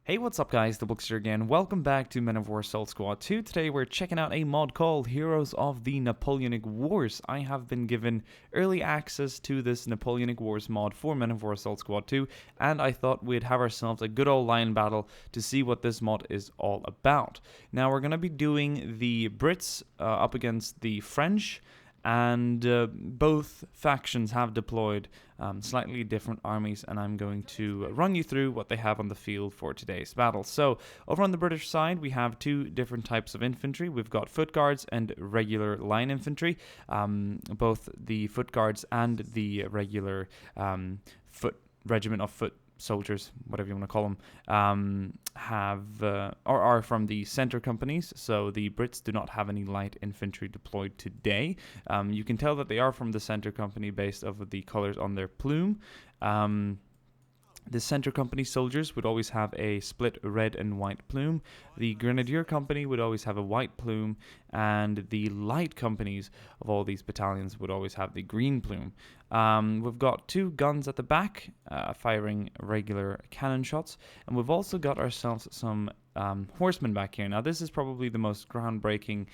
Hey, what's up guys, DiplexHeated here again. Welcome back to Men of War Assault Squad 2. Today we're checking out a mod called Heroes of the Napoleonic Wars. I have been given early access to this Napoleonic Wars mod for Men of War Assault Squad 2, and I thought we'd have ourselves a good old line battle to see what this mod is all about. Now we're going to be doing the Brits up against the French, and both factions have deployed slightly different armies, and I'm going to run you through what they have on the field for today's battle. So over on the British side, we have two different types of infantry. We've got foot guards and regular line infantry. Both the foot guards and the regular regiment of foot soldiers, whatever you want to call them, are from the center companies. So the Brits do not have any light infantry deployed today. You can tell that they are from the center company based off of the colors on their plume. The center company soldiers would always have a split red and white plume. The grenadier company would always have a white plume, and the light companies of all these battalions would always have the green plume. We've got two guns at the back firing regular cannon shots, and we've also got ourselves some horsemen back here. Now this is probably the most groundbreaking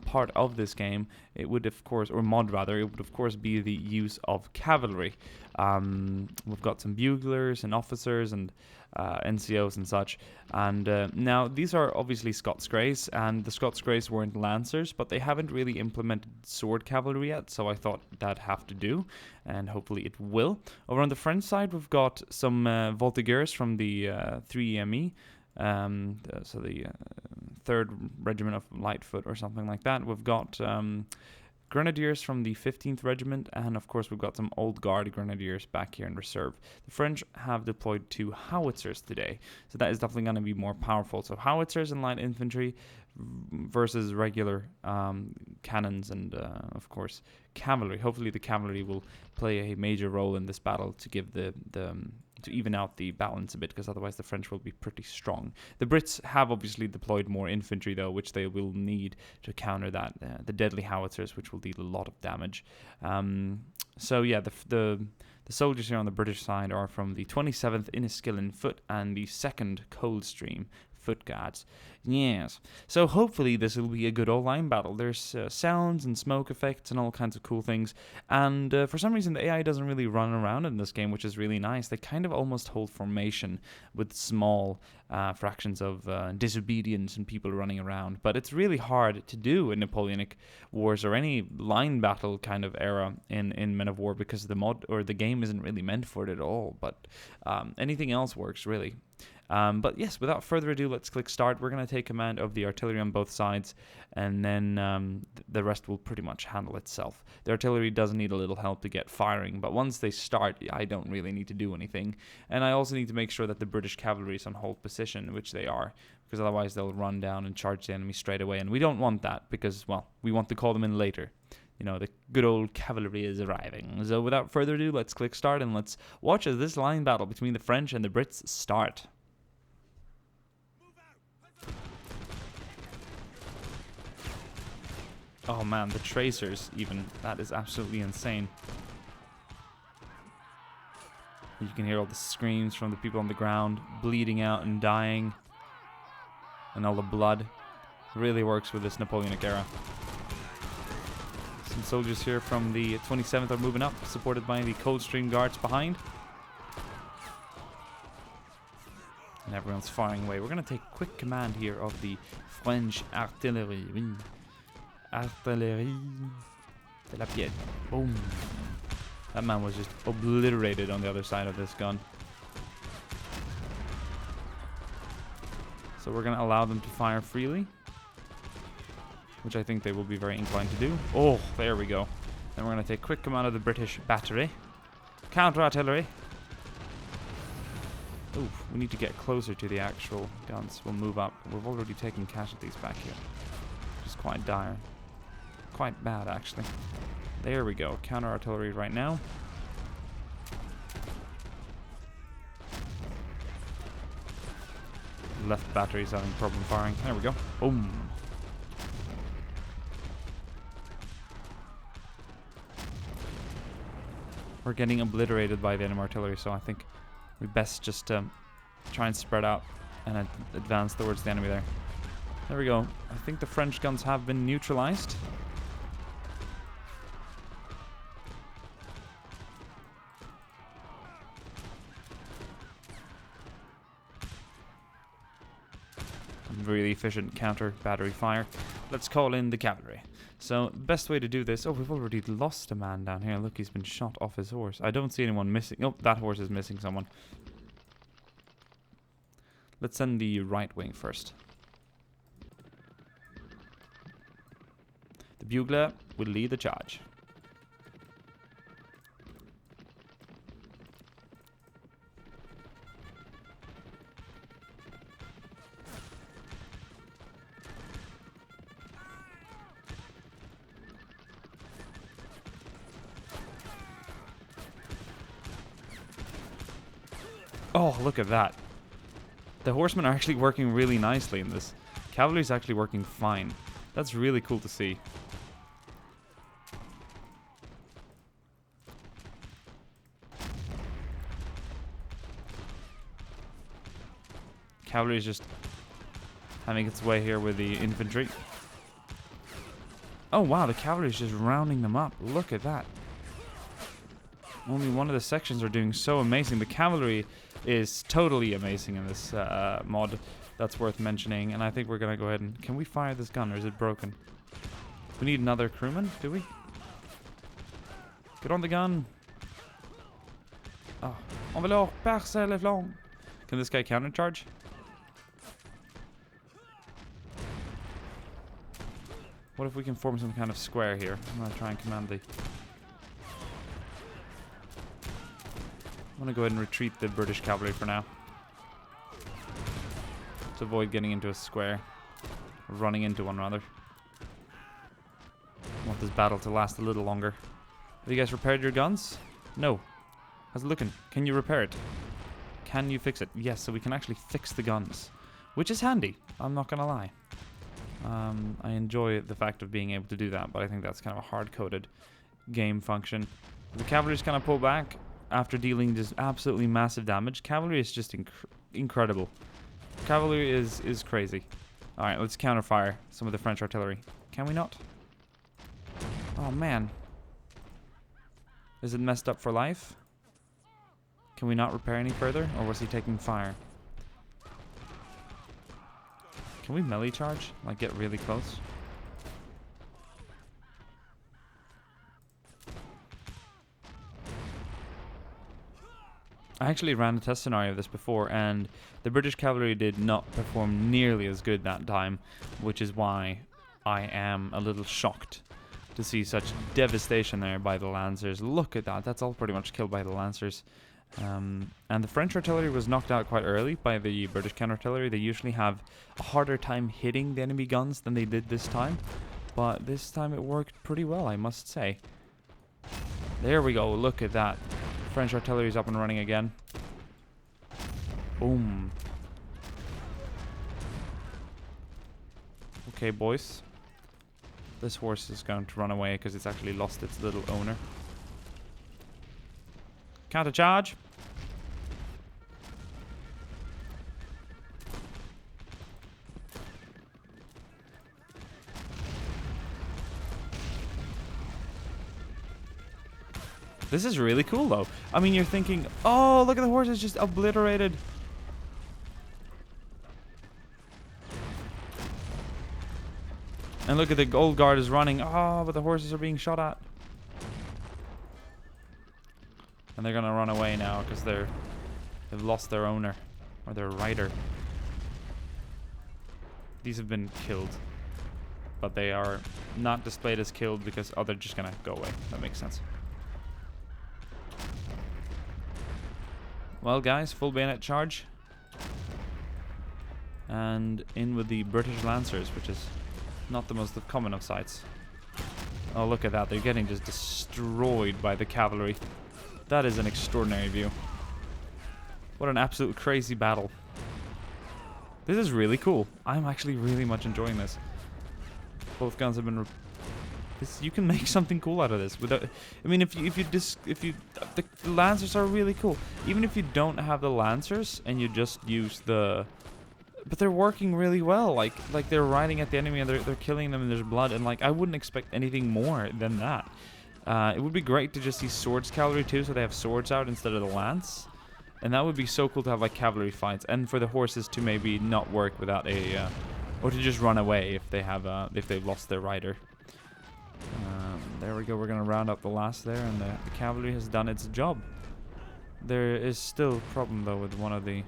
part of this game. It would of course, or mod rather, it would of course be the use of cavalry. We've got some buglers and officers and NCOs and such, and now these are obviously Scots Greys, and the Scots Greys weren't lancers, but they haven't really implemented sword cavalry yet, so I thought that'd have to do, and hopefully it will. Over on the French side, we've got some voltigeurs from the 3EME, so the 3rd Regiment of Lightfoot or something like that. We've got grenadiers from the 15th Regiment, and of course we've got some old guard grenadiers back here in reserve. The French have deployed 2 howitzers today, so that is definitely going to be more powerful. So howitzers and light infantry versus regular cannons and of course cavalry. Hopefully the cavalry will play a major role in this battle to give to even out the balance a bit, because otherwise the French will be pretty strong. The Brits have obviously deployed more infantry though, which they will need to counter that, the deadly howitzers, which will deal a lot of damage. So yeah, the soldiers here on the British side are from the 27th Inniskillen Foot and the 2nd Coldstream Foot Guards. Yes. So hopefully this will be a good old line battle. There's sounds and smoke effects and all kinds of cool things. And for some reason the AI doesn't really run around in this game, which is really nice. They kind of almost hold formation with small fractions of disobedience and people running around. But it's really hard to do in Napoleonic Wars or any line battle kind of era in Men of War, because the mod or the game isn't really meant for it at all. But anything else works really. But yes, without further ado, let's click start. We're going to take command of the artillery on both sides, and then the rest will pretty much handle itself. The artillery does need a little help to get firing, but once they start, I don't really need to do anything. And I also need to make sure that the British cavalry is on hold position, which they are, because otherwise they'll run down and charge the enemy straight away, and we don't want that, because, well, we want to call them in later. You know, the good old cavalry is arriving. So without further ado, let's click start, and let's watch as this line battle between the French and the Brits start. Oh man, the tracers even. That is absolutely insane. You can hear all the screams from the people on the ground, bleeding out and dying. And all the blood. Really works with this Napoleonic era. Some soldiers here from the 27th are moving up, supported by the Coldstream Guards behind. And everyone's firing away. We're going to take quick command here of the French artillery. Artillerie de la pied. Boom. That man was just obliterated on the other side of this gun. So we're going to allow them to fire freely, which I think they will be very inclined to do. Oh, there we go. Then we're going to take quick command of the British battery. Counter-artillery. Ooh, we need to get closer to the actual guns. We'll move up. We've already taken casualties back here, which is quite dire. Quite bad, actually. There we go. Counter artillery right now. Left battery's having problem firing. There we go. Boom. We're getting obliterated by the enemy artillery, so I think we best just try and spread out. and advance towards the enemy there. There we go. I think the French guns have been neutralized. Really efficient counter battery fire. Let's call in the cavalry. So, best way to do this... Oh, we've already lost a man down here. Look, he's been shot off his horse. I don't see anyone missing... Oh, that horse is missing someone. Let's send the right wing first. The bugler will lead the charge. Oh, look at that. The horsemen are actually working really nicely in this. Cavalry's actually working fine. That's really cool to see. Cavalry is just having its way here with the infantry. Oh wow, the cavalry is just rounding them up. Look at that. Only one of the sections are doing so amazing. The cavalry is totally amazing in this mod. That's worth mentioning. And I think we're going to go ahead and... Can we fire this gun or is it broken? We need another crewman, do we? Get on the gun. Oh. On va leur percer les flancs. Can this guy countercharge? What if we can form some kind of square here? I'm going to try and command the... I'm going to go ahead and retreat the British cavalry for now. To avoid getting into a square. Or running into one, rather. I want this battle to last a little longer. Have you guys repaired your guns? No. How's it looking? Can you repair it? Can you fix it? Yes, so we can actually fix the guns. Which is handy. I'm not going to lie. I enjoy the fact of being able to do that, but I think that's kind of a hard-coded game function. The cavalry's kind of pull back after dealing just absolutely massive damage. Cavalry is just incredible. Cavalry is crazy. Alright, let's counterfire some of the French artillery. Can we not? Oh, man. Is it messed up for life? Can we not repair any further? Or was he taking fire? Can we melee charge? Like, get really close? I actually ran a test scenario of this before, and the British cavalry did not perform nearly as good that time, which is why I am a little shocked to see such devastation there by the Lancers. Look at that. That's all pretty much killed by the Lancers. And the French artillery was knocked out quite early by the British counter-artillery. They usually have a harder time hitting the enemy guns than they did this time. But this time it worked pretty well, I must say. There we go. Look at that. French artillery is up and running again. Boom. Okay, boys. This horse is going to run away because it's actually lost its little owner. Counter charge. This is really cool, though. I mean, you're thinking, oh, look at the horse, it's just obliterated. And look at the old guard is running. Oh, but the horses are being shot at. And they're gonna run away now because they've lost their owner or their rider. These have been killed, but they are not displayed as killed because they're just gonna go away. That makes sense. Well, guys, full bayonet charge. And in with the British Lancers, which is not the most common of sights. Oh, look at that. They're getting just destroyed by the cavalry. That is an extraordinary view. What an absolute crazy battle. This is really cool. I'm actually really much enjoying this. Both guns have been... you can make something cool out of this. Without, I mean, the Lancers are really cool. Even if you don't have the Lancers and you just use the But they're working really well. Like they're riding at the enemy and they're killing them and there's blood. And like I wouldn't expect anything more than that. It would be great to just see swords cavalry too, so they have swords out instead of the lance. And that would be so cool to have like cavalry fights, and for the horses to maybe not work without a, or to just run away if they have if they've lost their rider. There we go. We're gonna round up the last there, and the cavalry has done its job. There is still a problem though with one of the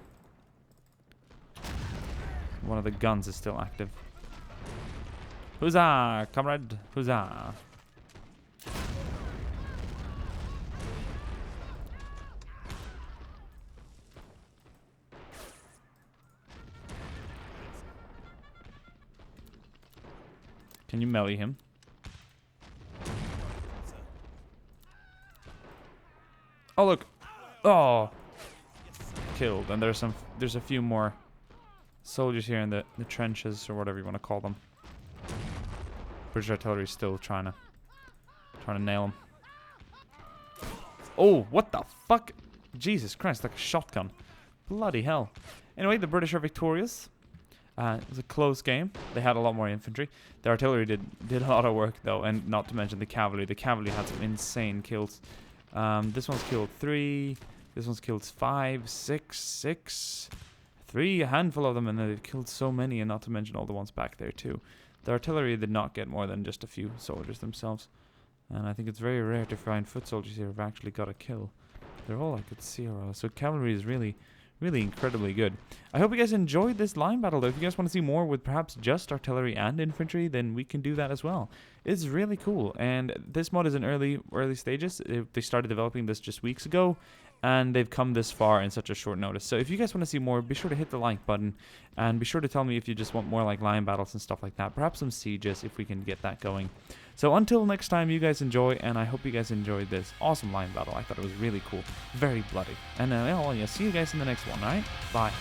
guns is still active. Huzzah, comrade! Huzzah! Can you melee him? Oh look! Oh, killed. And there's a few more soldiers here in the trenches or whatever you want to call them. British artillery is still trying to nail him. Oh, what the fuck? Jesus Christ, like a shotgun. Bloody hell. Anyway, the British are victorious. It was a close game. They had a lot more infantry. The artillery did a lot of work though, and not to mention the cavalry. The cavalry had some insane kills. This one's killed 3. This one's killed 5, 6, 3, a handful of them, and they've killed so many, and not to mention all the ones back there too. The artillery did not get more than just a few soldiers themselves. And I think it's very rare to find foot soldiers here who've actually got a kill. They're all like at 0. So cavalry is really incredibly good. I hope you guys enjoyed this line battle though. If you guys want to see more with perhaps just artillery and infantry, then we can do that as well. It's really cool, and this mod is in early stages. They started developing this just weeks ago, and they've come this far in such a short notice. So if you guys want to see more, be sure to hit the like button, and be sure to tell me if you just want more like line battles and stuff like that. Perhaps some sieges if we can get that going. So until next time, you guys enjoy, and I hope you guys enjoyed this awesome line battle. I thought it was really cool, very bloody. And yeah, see you guys in the next one, alright? Bye.